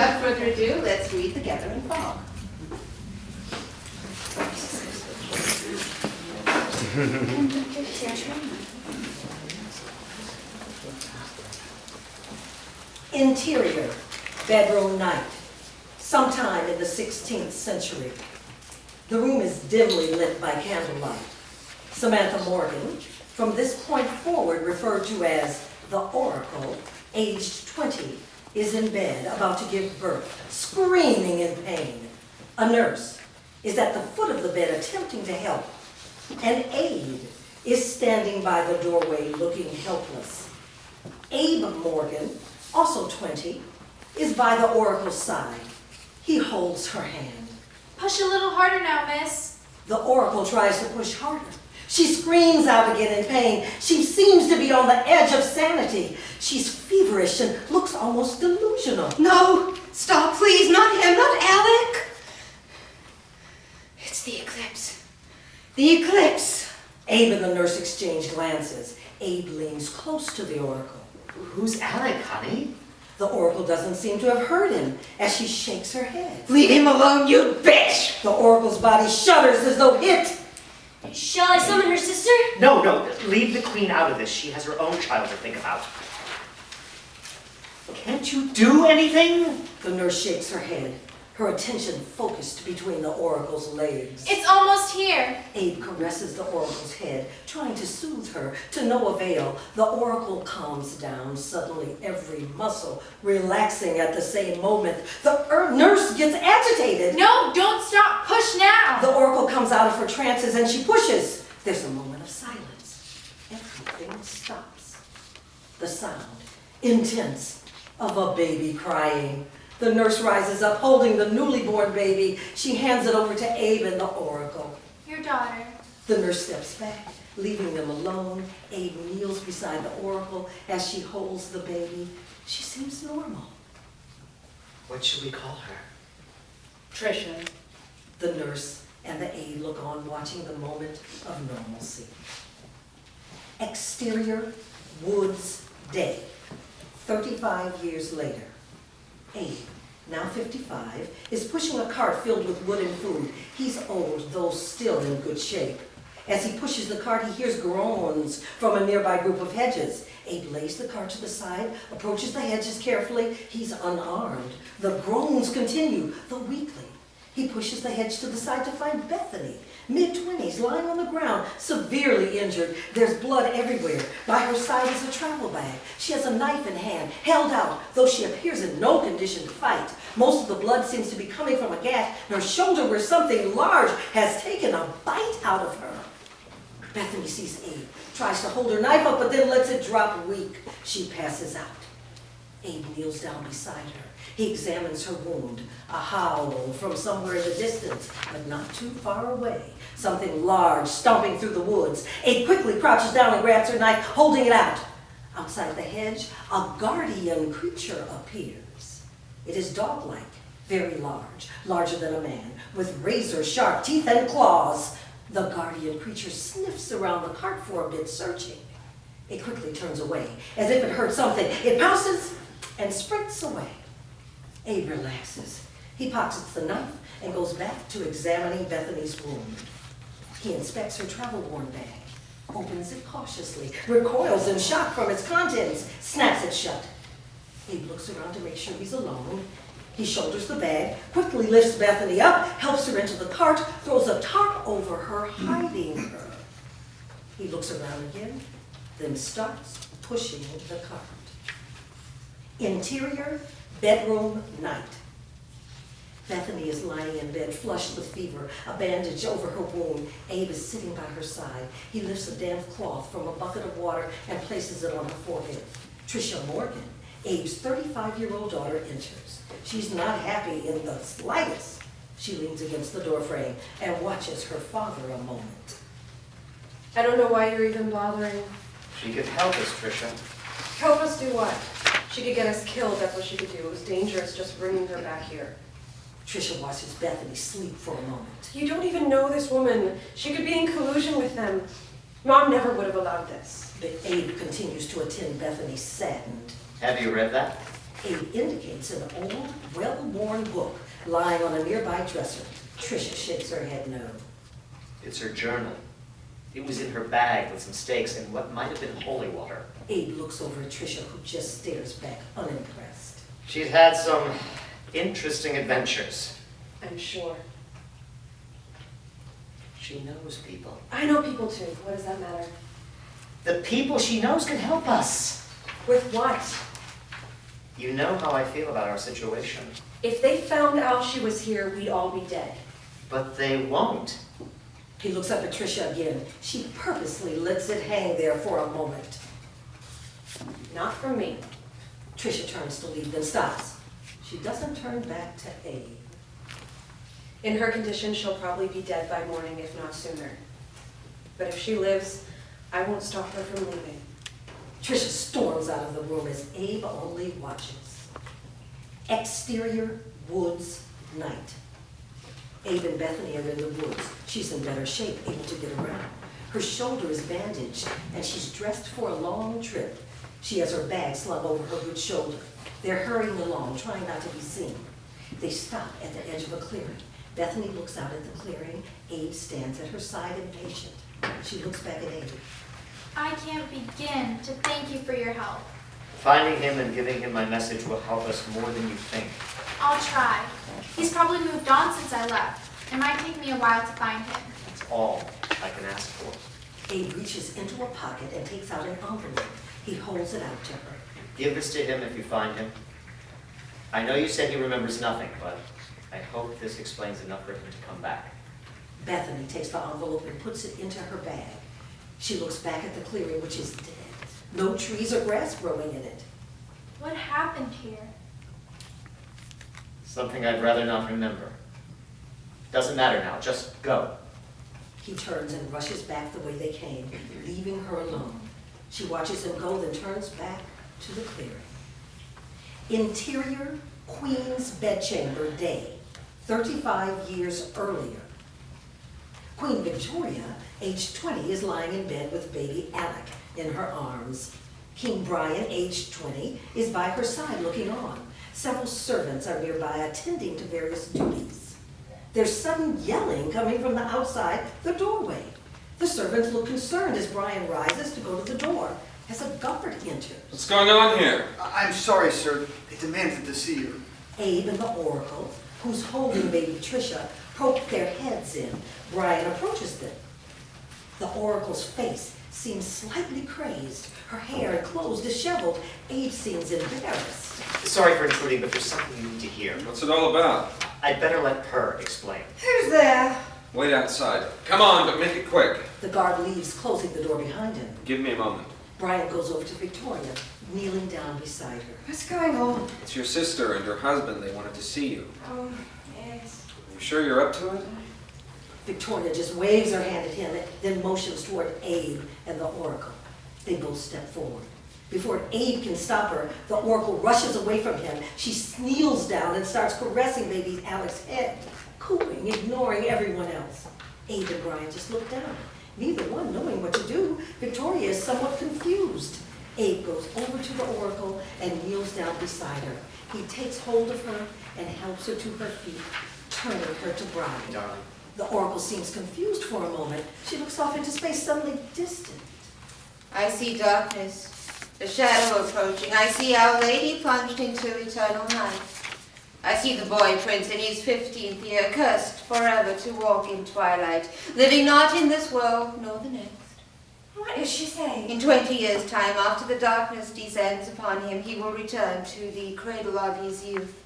without further ado, let's read together in fog. Interior, bedroom night, sometime in the 16th century. The room is dimly lit by candlelight. Samantha Morgan, from this point forward referred to as the Oracle, aged 20, is in bed about to give birth, screaming in pain. A nurse is at the foot of the bed attempting to help. An aide is standing by the doorway looking helpless. Abe Morgan, also 20, is by the Oracle's side. He holds her hand. Push a little harder now, miss. The Oracle tries to push harder. She screams out again in pain. She seems to be on the edge of sanity. She's feverish and looks almost delusional. No, stop, please, not him, not Alec. It's the eclipse. The eclipse. Abe and the nurse exchange glances. Abe leans close to the Oracle. Who's Alec, honey? The Oracle doesn't seem to have heard him as she shakes her head. Leave him alone, you bitch! The Oracle's body shudders as though hit. Shall I summon her sister? No, leave the queen out of this. She has her own child to think about. Can't you do anything? The nurse shakes her head, her attention focused between the Oracle's legs. It's almost here. Abe caresses the Oracle's head, trying to soothe her, to no avail. The Oracle calms down, suddenly every muscle relaxing at the same moment. The nurse gets agitated. No, don't stop. Push now. The Oracle comes out of her trances and she pushes. There's a moment of silence. Everything stops. The sound, intense, of a baby crying. The nurse rises up, holding the newly born baby. She hands it over to Abe and the Oracle. Your daughter. The nurse steps back, leaving them alone. Abe kneels beside the Oracle as she holds the baby. She seems normal. What should we call her? Trisha. The nurse and the aide look on, watching the moment of normalcy. Exterior, woods, day. 35 years later. Abe, now 55, is pushing a cart filled with wood and food. He's old, though still in good shape. As he pushes the cart, he hears groans from a nearby group of hedges. Abe lays the cart to the side, approaches the hedges carefully. He's unarmed. The groans continue, though weakly. He pushes the hedge to the side to find Bethany, mid-20s, lying on the ground, severely injured. There's blood everywhere. By her side is a travel bag. She has a knife in hand, held out, though she appears in no condition to fight. Most of the blood seems to be coming from a gash in her shoulder where something large has taken a bite out of her. Bethany sees Abe, tries to hold her knife up, but then lets it drop weak. She passes out. Abe kneels down beside her. He examines her wound, a howl from somewhere in the distance, but not too far away. Something large stomping through the woods. Abe quickly crouches down and grabs her knife, holding it out. Outside the hedge, a guardian creature appears. It is dog-like, very large, larger than a man, with razor-sharp teeth and claws. The guardian creature sniffs around the cart for a bit, searching. It quickly turns away, as if it heard something. It pounces and sprints away. Abe relaxes. He pockets the knife and goes back to examining Bethany's wound. He inspects her travel-worn bag, opens it cautiously, recoils in shock from its contents, snaps it shut. Abe looks around to make sure he's alone. He shoulders the bag, quickly lifts Bethany up, helps her into the cart, throws a tarp over her, hiding her. He looks around again, then starts pushing the cart. Interior, bedroom, night. Bethany is lying in bed, flushed with fever, a bandage over her wound. Abe is sitting by her side. He lifts a damp cloth from a bucket of water and places it on her forehead. Trisha Morgan, Abe's 35-year-old daughter, enters. She's not happy in the slightest. She leans against the doorframe and watches her father a moment. I don't know why you're even bothering. She could help us, Trisha. Help us do what? She could get us killed, that's what she could do. It was dangerous just bringing her back here. Trisha watches Bethany sleep for a moment. You don't even know this woman. She could be in collusion with them. Mom never would have allowed this. But Abe continues to attend Bethany, saddened. Have you read that? Abe indicates an old, well-worn book lying on a nearby dresser. Tricia shakes her head no. It's her journal. It was in her bag with some stakes and what might have been holy water. Abe looks over at Tricia, who just stares back, unimpressed. She's had some interesting adventures. I'm sure. She knows people. I know people too. What does that matter? The people she knows can help us. With what? You know how I feel about our situation. If they found out she was here, we'd all be dead. But they won't. He looks up at Tricia again. She purposely lets it hang there for a moment. Not from me. Tricia turns to leave, then stops. She doesn't turn back to Abe. In her condition, she'll probably be dead by morning, if not sooner. But if she lives, I won't stop her from leaving. Tricia storms out of the room as Abe only watches. Exterior, woods, night. Abe and Bethany are in the woods. She's in better shape, able to get around. Her shoulder is bandaged, and she's dressed for a long trip. She has her bag slung over her good shoulder. They're hurrying along, trying not to be seen. They stop at the edge of a clearing. Bethany looks out at the clearing. Abe stands at her side, impatient. She looks back at Abe. I can't begin to thank you for your help. Finding him and giving him my message will help us more than you think. I'll try. He's probably moved on since I left. It might take me a while to find him. That's all I can ask for. Abe reaches into a pocket and takes out an envelope. He holds it out to her. Give this to him if you find him. I know you said he remembers nothing, but I hope this explains enough for him to come back. Bethany takes the envelope and puts it into her bag. She looks back at the clearing, which is dead. No trees or grass growing in it. What happened here? Something I'd rather not remember. Doesn't matter now, just go. He turns and rushes back the way they came, leaving her alone. She watches him go, then turns back to the clearing. Interior, Queen's bedchamber, day, 35 years earlier. Queen Victoria, aged 20, is lying in bed with baby Alec in her arms. King Brian, aged 20, is by her side looking on. Several servants are nearby attending to various duties. There's sudden yelling coming from the outside the doorway. The servants look concerned as Brian rises to go to the door as a guard enters. What's going on here? I'm sorry, sir. They demanded to see you. Abe and the Oracle, who's holding baby Tricia, poke their heads in. Brian approaches them. The Oracle's face seems slightly crazed, her hair and clothes disheveled. Abe seems embarrassed. Sorry for intruding, but there's something you need to hear. What's it all about? I'd better let her explain. Who's there? Wait outside. Come on, but make it quick. The guard leaves, closing the door behind him. Give me a moment. Brian goes over to Victoria, kneeling down beside her. What's going on? It's your sister and her husband. They wanted to see you. Oh, yes. You sure you're up to it? Victoria just waves her hand at him, then motions toward Abe and the Oracle. They both step forward. Before Abe can stop her, the Oracle rushes away from him. She kneels down and starts caressing baby Alec's head, cooing, ignoring everyone else. Abe and Brian just look down, neither one knowing what to do. Victoria is somewhat confused. Abe goes over to the Oracle and kneels down beside her. He takes hold of her and helps her to her feet, turning her to Brian. Darling. The Oracle seems confused for a moment. She looks off into space, suddenly distant. I see darkness, the shadow approaching. I see Our Lady plunged into eternal night. I see the boy prince in his 15th year, cursed forever to walk in twilight, living not in this world nor the next. What is she saying? In 20 years' time, after the darkness descends upon him, he will return to the cradle of his youth,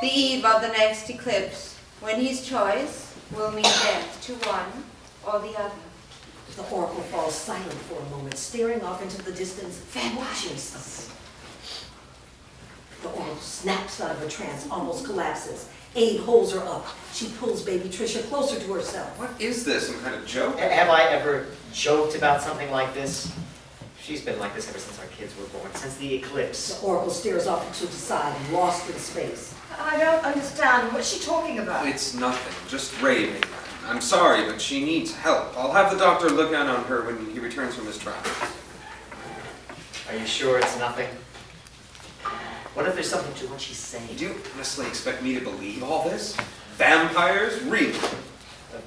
the eve of the next eclipse, when his choice will mean death to one or the other. The Oracle falls silent for a moment, staring off into the distance, watching something. The Oracle snaps out of a trance, almost collapses. Abe holds her up. She pulls baby Tricia closer to herself. What is this? Some kind of joke? Have I ever joked about something like this? She's been like this ever since our kids were born, since the eclipse. The Oracle stares off to the side, lost in space. I don't understand. What's she talking about? It's nothing. Just raving. I'm sorry, but she needs help. I'll have the doctor look out on her when he returns from his travels. Are you sure it's nothing? What if there's something to what she's saying? Do you honestly expect me to believe all this? Vampires? Really?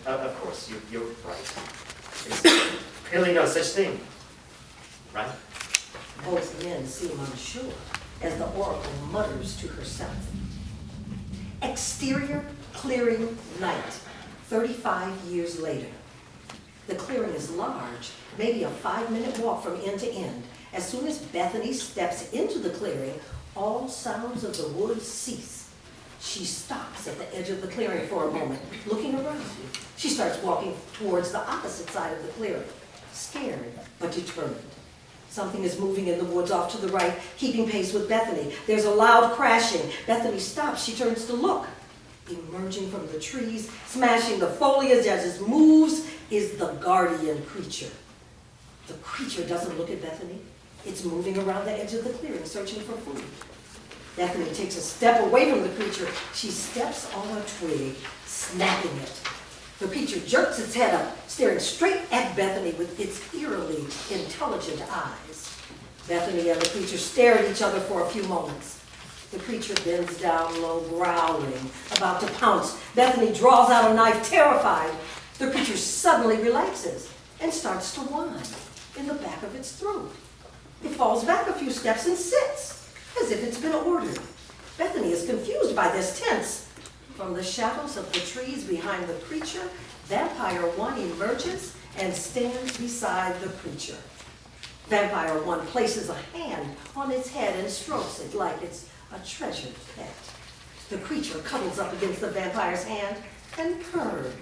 Of course, you're right. There's clearly no such thing, right? Both men seem unsure as the oracle mutters to herself. Exterior clearing night, 35 years later. The clearing is large, maybe a 5-minute walk from end to end. As soon as Bethany steps into the clearing, all sounds of the woods cease. She stops at the edge of the clearing for a moment, looking around. She starts walking towards the opposite side of the clearing, scared but determined. Something is moving in the woods off to the right, keeping pace with Bethany. There's a loud crashing. Bethany stops. She turns to look. Emerging from the trees, smashing the foliage as it moves, is the guardian creature. The creature doesn't look at Bethany. It's moving around the edge of the clearing, searching for food. Bethany takes a step away from the creature. She steps on a twig, snapping it. The creature jerks its head up, staring straight at Bethany with its eerily intelligent eyes. Bethany and the creature stare at each other for a few moments. The creature bends down low, growling, about to pounce. Bethany draws out a knife, terrified. The creature suddenly relaxes and starts to whine in the back of its throat. It falls back a few steps and sits, as if it's been ordered. Bethany is confused by this tense. From the shadows of the trees behind the creature, Vampire 1 emerges and stands beside the creature. Vampire 1 places a hand on its head and strokes it like it's a treasured pet. The creature cuddles up against the vampire's hand and purrs.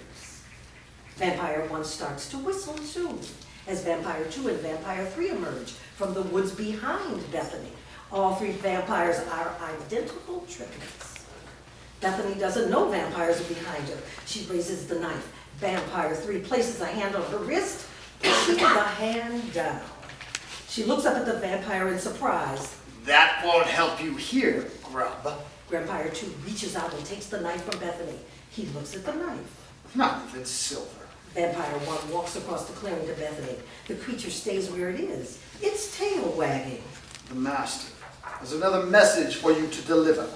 Vampire 1 starts to whistle too, as Vampire 2 and Vampire 3 emerge from the woods behind Bethany. All 3 vampires are identical triplets. Bethany doesn't know vampires are behind her. She raises the knife. Vampire 3 places a hand on her wrist, pushing the hand down. She looks up at the vampire in surprise. That won't help you here, grub. Vampire 2 reaches out and takes the knife from Bethany. He looks at the knife. Not if it's silver. Vampire 1 walks across the clearing to Bethany. The creature stays where it is, its tail wagging. The master has another message for you to deliver.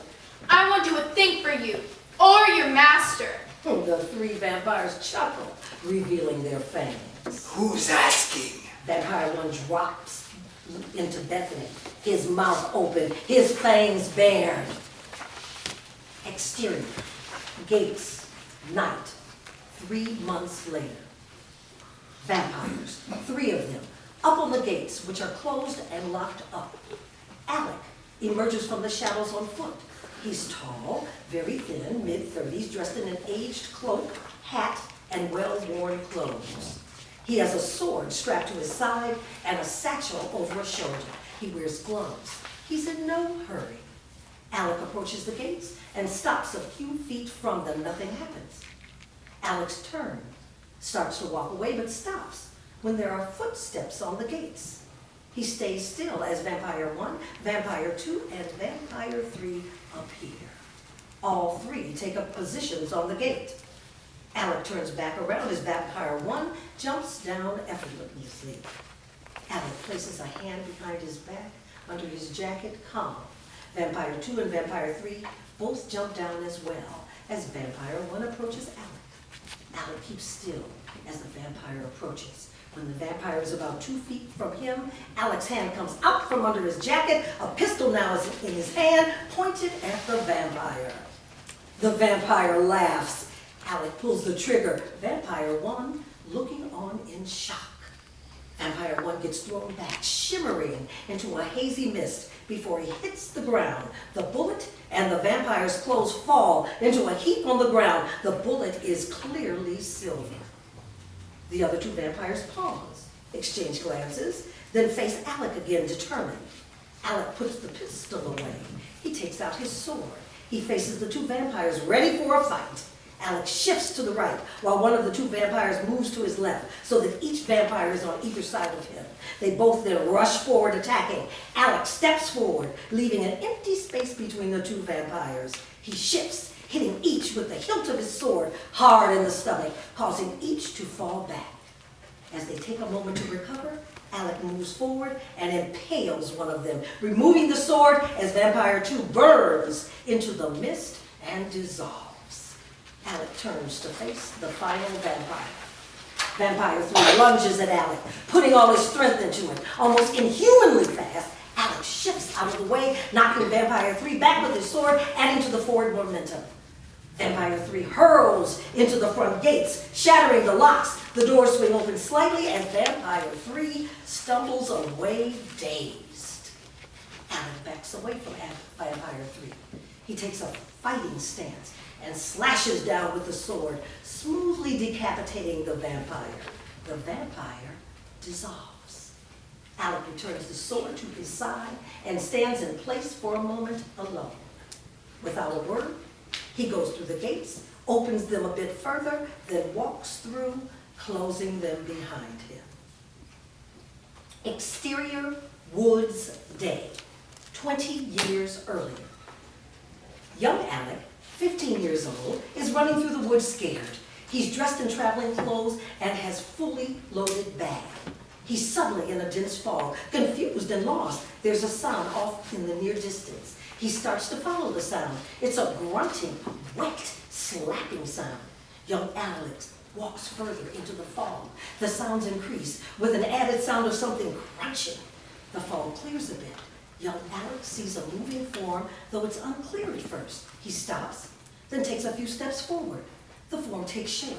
I won't do a thing for you or your master. The 3 vampires chuckle, revealing their fangs. Who's asking? Vampire 1 drops into Bethany, his mouth open, his fangs bared. Exterior, gates, night, 3 months later. Vampires, 3 of them, up on the gates, which are closed and locked up. Alec emerges from the shadows on foot. He's tall, very thin, mid-30s, dressed in an aged cloak, hat, and well-worn clothes. He has a sword strapped to his side and a satchel over his shoulder. He wears gloves. He's in no hurry. Alec approaches the gates and stops a few feet from them. Nothing happens. Alec's turn, starts to walk away, but stops when there are footsteps on the gates. He stays still as Vampire 1, Vampire 2, and Vampire 3 appear. All 3 take up positions on the gate. Alec turns back around as Vampire 1 jumps down effortlessly. Alec places a hand behind his back, under his jacket, calm. Vampire 2 and Vampire 3 both jump down as well as Vampire 1 approaches Alec. Alec keeps still as the vampire approaches. When the vampire is about 2 feet from him, Alec's hand comes out from under his jacket. A pistol now is in his hand, pointed at the vampire. The vampire laughs. Alec pulls the trigger. Vampire 1 looking on in shock. Vampire 1 gets thrown back, shimmering into a hazy mist before he hits the ground. The bullet and the vampire's clothes fall into a heap on the ground. The bullet is clearly silver. The other 2 vampires pause, exchange glances, then face Alec again, determined. Alec puts the pistol away. He takes out his sword. He faces the 2 vampires, ready for a fight. Alec shifts to the right, while one of the 2 vampires moves to his left, so that each vampire is on either side of him. They both then rush forward, attacking. Alec steps forward, leaving an empty space between the 2 vampires. He shifts, hitting each with the hilt of his sword hard in the stomach, causing each to fall back. As they take a moment to recover, Alec moves forward and impales one of them, removing the sword as Vampire 2 burns into the mist and dissolves. Alec turns to face the final vampire. Vampire 3 lunges at Alec, putting all his strength into it. Almost inhumanly fast, Alec shifts out of the way, knocking Vampire 3 back with his sword, adding to the forward momentum. Vampire 3 hurls into the front gates, shattering the locks. The doors swing open slightly as Vampire 3 stumbles away dazed. Alec backs away from Vampire 3. He takes a fighting stance and slashes down with the sword, smoothly decapitating the vampire. The vampire dissolves. Alec returns the sword to his side and stands in place for a moment alone. Without a word, he goes through the gates, opens them a bit further, then walks through, closing them behind him. Exterior Woods Day, 20 years earlier. Young Alec, 15 years old, is running through the woods scared. He's dressed in traveling clothes and has fully loaded bag. He's suddenly in a dense fog, confused and lost. There's a sound off in the near distance. He starts to follow the sound. It's a grunting, wet, slapping sound. Young Alex walks further into the fog. The sounds increase with an added sound of something crunching. The fog clears a bit. Young Alex sees a moving form, though it's unclear at first. He stops, then takes a few steps forward. The form takes shape.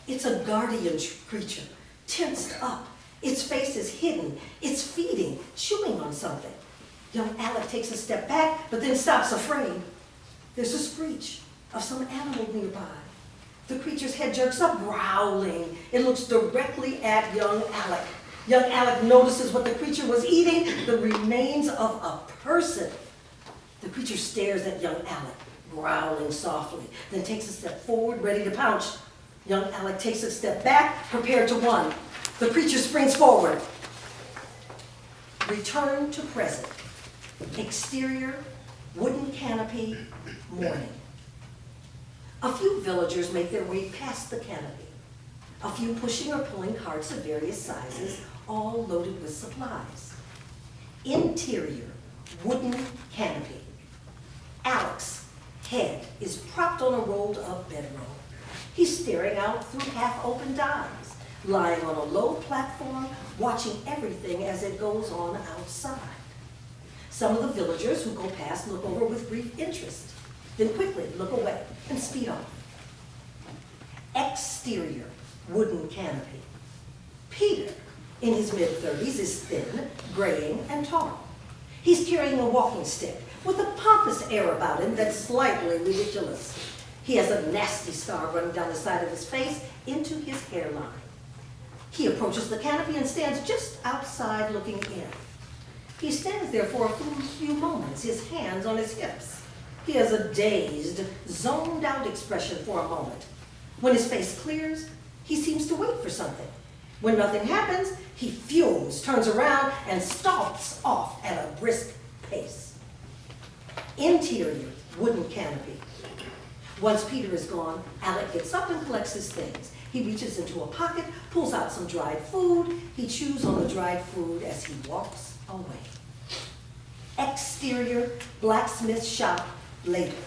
It's a guardian creature, tensed up. Its face is hidden. It's feeding, chewing on something. Young Alec takes a step back, but then stops afraid. There's a screech of some animal nearby. The creature's head jerks up, growling. It looks directly at young Alec. Young Alec notices what the creature was eating, the remains of a person. The creature stares at young Alec, growling softly, then takes a step forward, ready to pounce. Young Alec takes a step back, prepared to run. The creature springs forward. Return to present. Exterior, wooden canopy, morning. A few villagers make their way past the canopy. A few pushing or pulling carts of various sizes, all loaded with supplies. Interior, wooden canopy. Alec's head is propped on a rolled up bedroll. He's staring out through half-opened eyes, lying on a low platform, watching everything as it goes on outside. Some of the villagers who go past look over with brief interest, then quickly look away and speed off. Exterior, wooden canopy. Peter, in his mid-30s, is thin, graying, and tall. He's carrying a walking stick with a pompous air about him that's slightly ridiculous. He has a nasty scar running down the side of his face into his hairline. He approaches the canopy and stands just outside looking in. He stands there for a few moments, his hands on his hips. He has a dazed, zoned-out expression for a moment. When his face clears, he seems to wait for something. When nothing happens, he fumes, turns around, and stalks off at a brisk pace. Interior, wooden canopy. Once Peter is gone, Alec gets up and collects his things. He reaches into a pocket, pulls out some dried food. He chews on the dried food as he walks away. Exterior, blacksmith shop, later.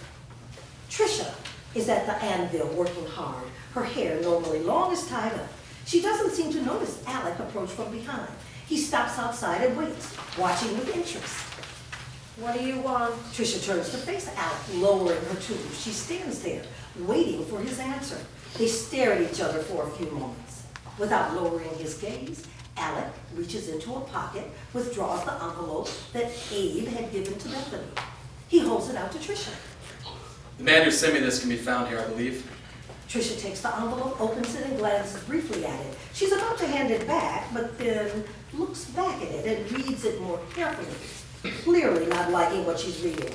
Trisha is at the anvil working hard. Her hair, normally long, is tied up. She doesn't seem to notice Alec approach from behind. He stops outside and waits, watching with interest. What do you want? Trisha turns to face Alec, lowering her tube. She stands there, waiting for his answer. They stare at each other for a few moments. Without lowering his gaze, Alec reaches into a pocket, withdraws the envelope that Abe had given to Bethany. He holds it out to Trisha. The man who sent me this can be found here, I believe. Trisha takes the envelope, opens it, and glances briefly at it. She's about to hand it back, but then looks back at it and reads it more carefully, clearly not liking what she's reading.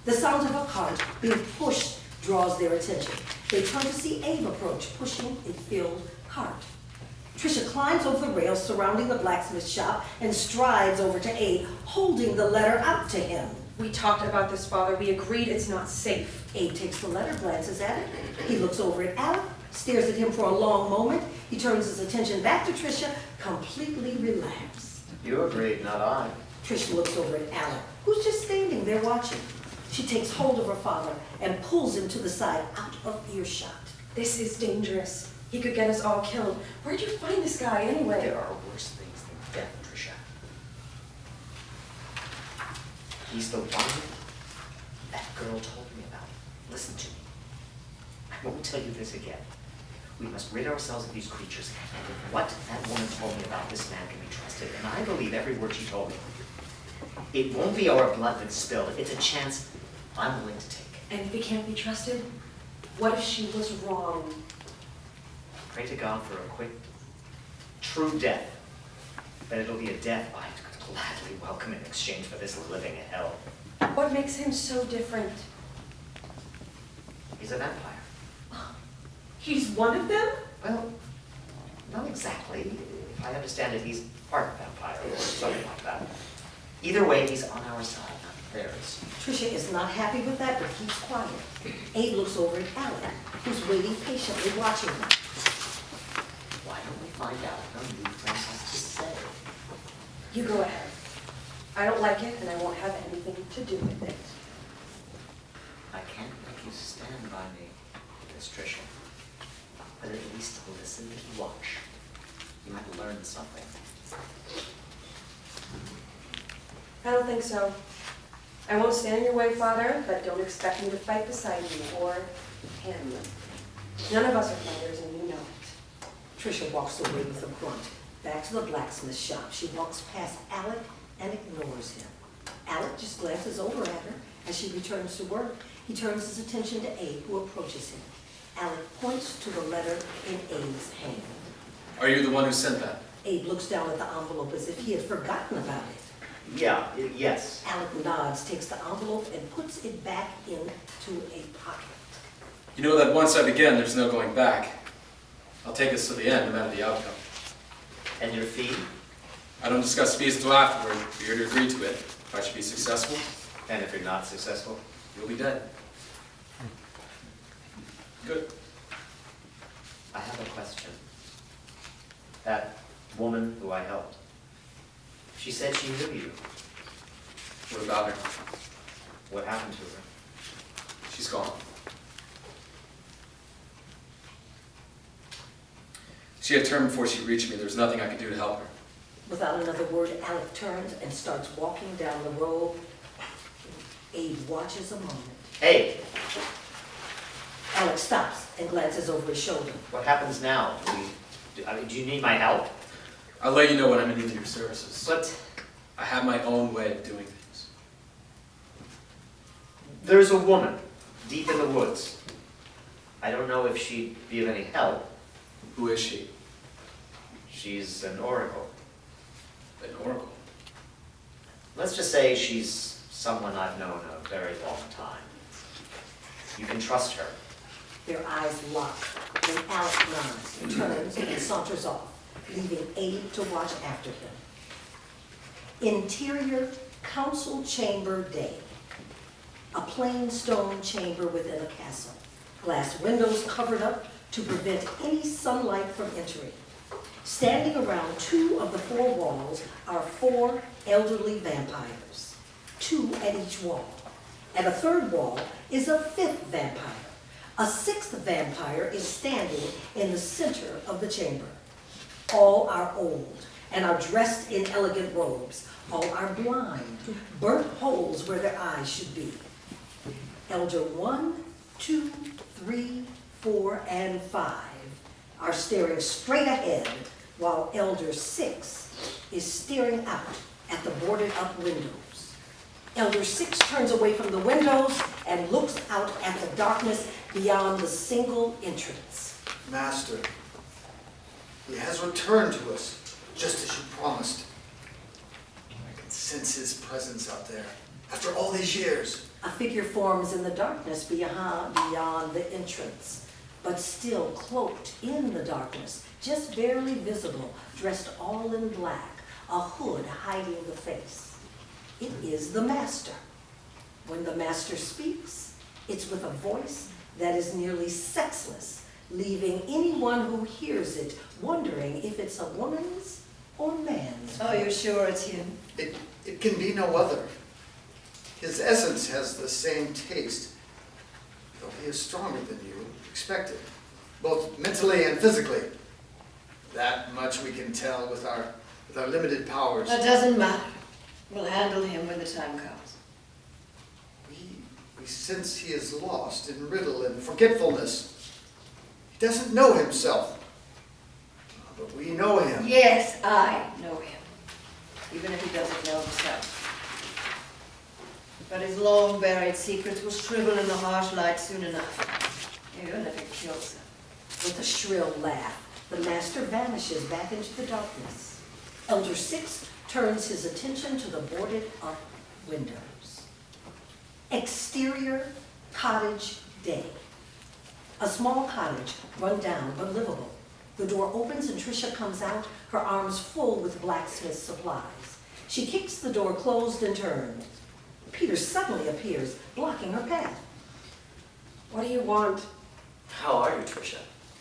The sound of a cart being pushed draws their attention. They turn to see Abe approach, pushing a filled cart. Trisha climbs over the rails surrounding the blacksmith shop and strides over to Abe, holding the letter out to him. We talked about this, Father. We agreed it's not safe. Abe takes the letter, glances at it. He looks over at Alec, stares at him for a long moment. He turns his attention back to Trisha, completely relaxed. You agreed, not I. Trish looks over at Alec, who's just standing there watching. She takes hold of her father and pulls him to the side out of earshot. This is dangerous. He could get us all killed. Where'd you find this guy anyway? There are worse things than death, Tricia. He's the one that girl told me about. Listen to me. I won't tell you this again. We must rid ourselves of these creatures, and if what that woman told me about this man can be trusted, and I believe every word she told me, it won't be our blood that's spilled. It's a chance I'm willing to take. And if he can't be trusted, what if she was wrong? Pray to God for a quick, true death. But it'll be a death I could gladly welcome in exchange for this living hell. What makes him so different? He's a vampire. He's one of them? Well, not exactly. If I understand it, he's part vampire or something like that. Either way, he's on our side, not theirs. Tricia is not happy with that, but keeps quiet. Abe looks over at Alec, who's waiting patiently watching them. Why don't we find out what our new friend has to say? You go ahead. I don't like it, and I won't have anything to do with it. I can't make you stand by me, Miss Tricia. But at least listen and watch. You might learn something. I don't think so. I won't stand in your way, Father, but don't expect me to fight beside you or him. None of us are fighters, and you know it. Tricia walks away with a grunt, back to the blacksmith shop. She walks past Alec and ignores him. Alec just glances over at her as she returns to work. He turns his attention to Abe, who approaches him. Alec points to the letter in Abe's hand. Are you the one who sent that? Abe looks down at the envelope as if he had forgotten about it. Yeah, yes. Alec nods, takes the envelope, and puts it back into a pocket. You know that once I begin, there's no going back. I'll take us to the end, no matter the outcome. And your fee? I don't discuss fees until afterward. You're to agree to it. If I should be successful, And if you're not successful? you'll be dead. Good. I have a question. That woman who I helped, she said she knew you. What about her? What happened to her? She's gone. She had turned before she reached me. There was nothing I could do to help her. Without another word, Alec turns and starts walking down the road. Abe watches a moment. Hey, Alec stops and glances over his shoulder. what happens now? Do you need my help? I'll let you know when I'm in need of your services. But I have my own way of doing things. there's a woman deep in the woods. I don't know if she'd be of any help. Who is she? She's an oracle. An oracle. Let's just say she's someone I've known a very long time. You can trust her. Their eyes lock. Then Alec nods, turns, and saunters off, leaving Abe to watch after him. Interior council chamber day. A plain stone chamber within a castle. Glass windows covered up to prevent any sunlight from entering. Standing around two of the four walls are four elderly vampires, two at each wall. At a third wall is a fifth vampire. A sixth vampire is standing in the center of the chamber. All are old and are dressed in elegant robes. All are blind, burnt holes where their eyes should be. Elder 1, 2, 3, 4, and 5 are staring straight ahead, while Elder 6 is staring out at the boarded up windows. Elder 6 turns away from the windows and looks out at the darkness beyond the single entrance. Master, he has returned to us, just as you promised. I can sense his presence out there, after all these years. A figure forms in the darkness beyond the entrance, but still cloaked in the darkness, just barely visible, dressed all in black, a hood hiding the face. It is the Master. When the Master speaks, it's with a voice that is nearly sexless, leaving anyone who hears it wondering if it's a woman's or man's Oh, you're sure it's him? It can be no other. His essence has the same taste, though he is stronger than you expected, both mentally and physically. That much we can tell with our limited powers. That doesn't matter. We'll handle him when the time comes. We sense he is lost in riddle and forgetfulness. He doesn't know himself, but we know him. Yes, I know him. Even if he doesn't know himself. But his long-buried secrets will shrivel in the harsh light soon enough. Even if it kills him. With a shrill laugh, the master vanishes back into the darkness. Elder Six turns his attention to the boarded-up windows. Exterior cottage day. A small cottage, run down but livable. The door opens and Tricia comes out, her arms full with blacksmith supplies. She kicks the door closed and turns. Peter suddenly appears, blocking her path. What do you want? How are you, Tricia?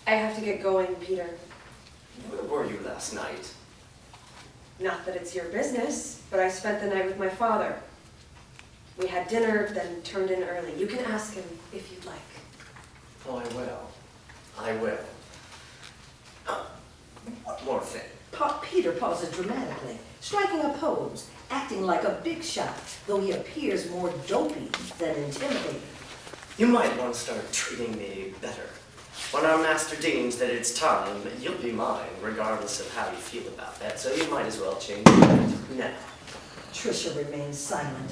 I have to get going, Peter. Where were you last night? Not that it's your business, but I spent the night with my father. We had dinner, then turned in early. You can ask him if you'd like. Oh, I will. I will. One more thing. Peter pauses dramatically, striking a pose, acting like a big shot, though he appears more dopey than intimidating. You might want to start treating me better. When our master deems that it's time, you'll be mine, regardless of how you feel about that, so you might as well change it now. Tricia remains silent.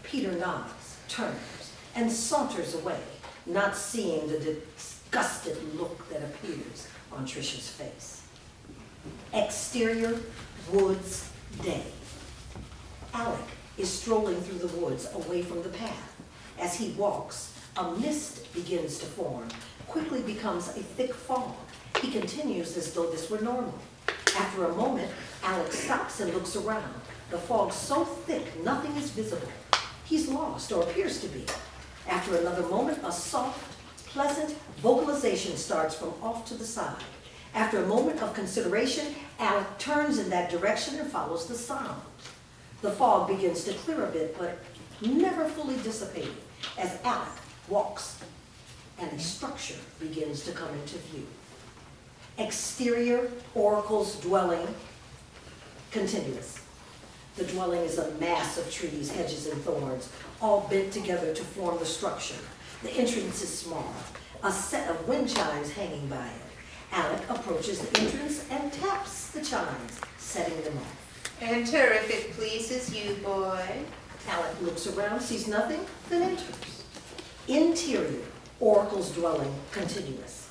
Peter nods, turns, and saunters away, not seeing the disgusted look that appears on Tricia's face. Exterior woods day. Alec is strolling through the woods away from the path. As he walks, a mist begins to form, quickly becomes a thick fog. He continues as though this were normal. After a moment, Alec stops and looks around. The fog so thick, nothing is visible. He's lost, or appears to be. After another moment, a soft, pleasant vocalization starts from off to the side. After a moment of consideration, Alec turns in that direction and follows the sound. The fog begins to clear a bit, but never fully dissipating, as Alec walks, and a structure begins to come into view. Exterior oracle's dwelling, continuous. The dwelling is a mass of trees, hedges, and thorns, all bent together to form the structure. The entrance is small, a set of wind chimes hanging by it. Alec approaches the entrance and taps the chimes, setting them off. Enter if it pleases you, boy. Alec looks around, sees nothing, then enters. Interior, oracle's dwelling, continuous.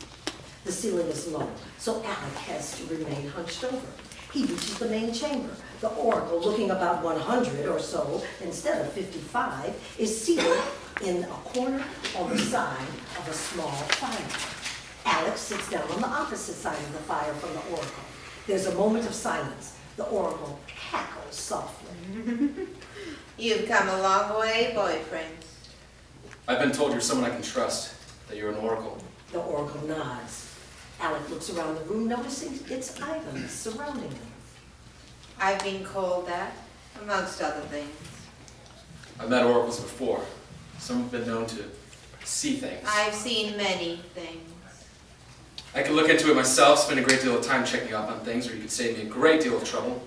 The ceiling is low, so Alec has to remain hunched over. He reaches the main chamber. The oracle, looking about 100 or so instead of 55, is seated in a corner on the side of a small fire. Alex sits down on the opposite side of the fire from the oracle. There's a moment of silence. The oracle cackles softly. You've come a long way, boy prince. I've been told you're someone I can trust, that you're an oracle. The oracle nods. Alec looks around the room, noticing its items surrounding him. I've been called that, amongst other things. I've met oracles before. Some have been known to see things. I've seen many things. I could look into it myself, spend a great deal of time checking up on things, or you could save me a great deal of trouble.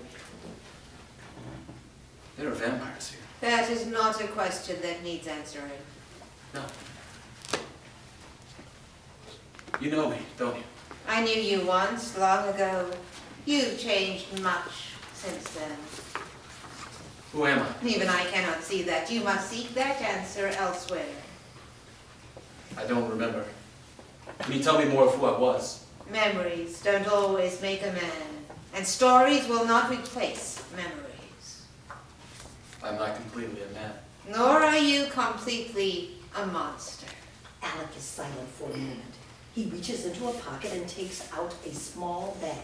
There are vampires here. That is not a question that needs answering. No. You know me, don't you? I knew you once, long ago. You've changed much since then. Who am I? Even I cannot see that. You must seek that answer elsewhere. I don't remember. Can you tell me more of who I was? Memories don't always make a man, and stories will not replace memories. I'm not completely a man. Nor are you completely a monster. Alec is silent for a moment. He reaches into a pocket and takes out a small bag,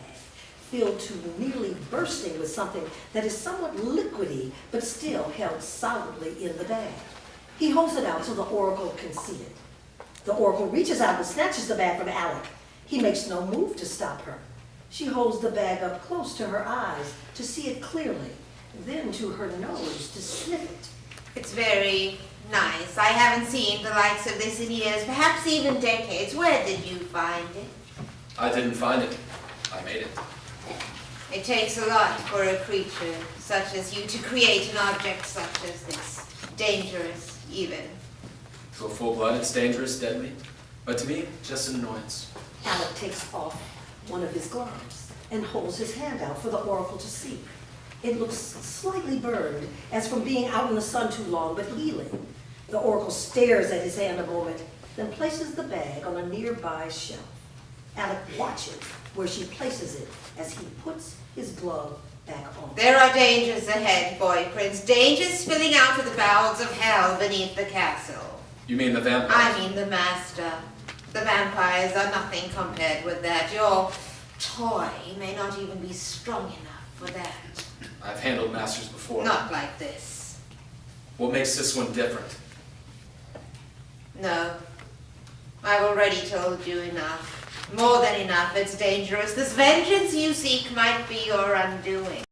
filled to nearly bursting with something that is somewhat liquidy, but still held solidly in the bag. He holds it out so the oracle can see it. The oracle reaches out and snatches the bag from Alec. He makes no move to stop her. She holds the bag up close to her eyes to see it clearly, then to her nose to sniff it. It's very nice. I haven't seen the likes of this in years, perhaps even decades. Where did you find it? I didn't find it. I made it. It takes a lot for a creature such as you to create an object such as this. Dangerous, even. To a full-blood, it's dangerous, deadly. But to me, just an annoyance. Alec takes off one of his gloves and holds his hand out for the oracle to see. It looks slightly burned, as from being out in the sun too long, but healing. The oracle stares at his hand a moment, then places the bag on a nearby shelf. Alec watches where she places it as he puts his glove back on. There are dangers ahead, boy prince. Dangers spilling out of the bowels of hell beneath the castle. You mean the vampire? I mean the master. The vampires are nothing compared with that. Your toy may not even be strong enough for that. I've handled masters before. Not like this. What makes this one different? No. I've already told you enough. More than enough. It's dangerous. This vengeance you seek might be your undoing.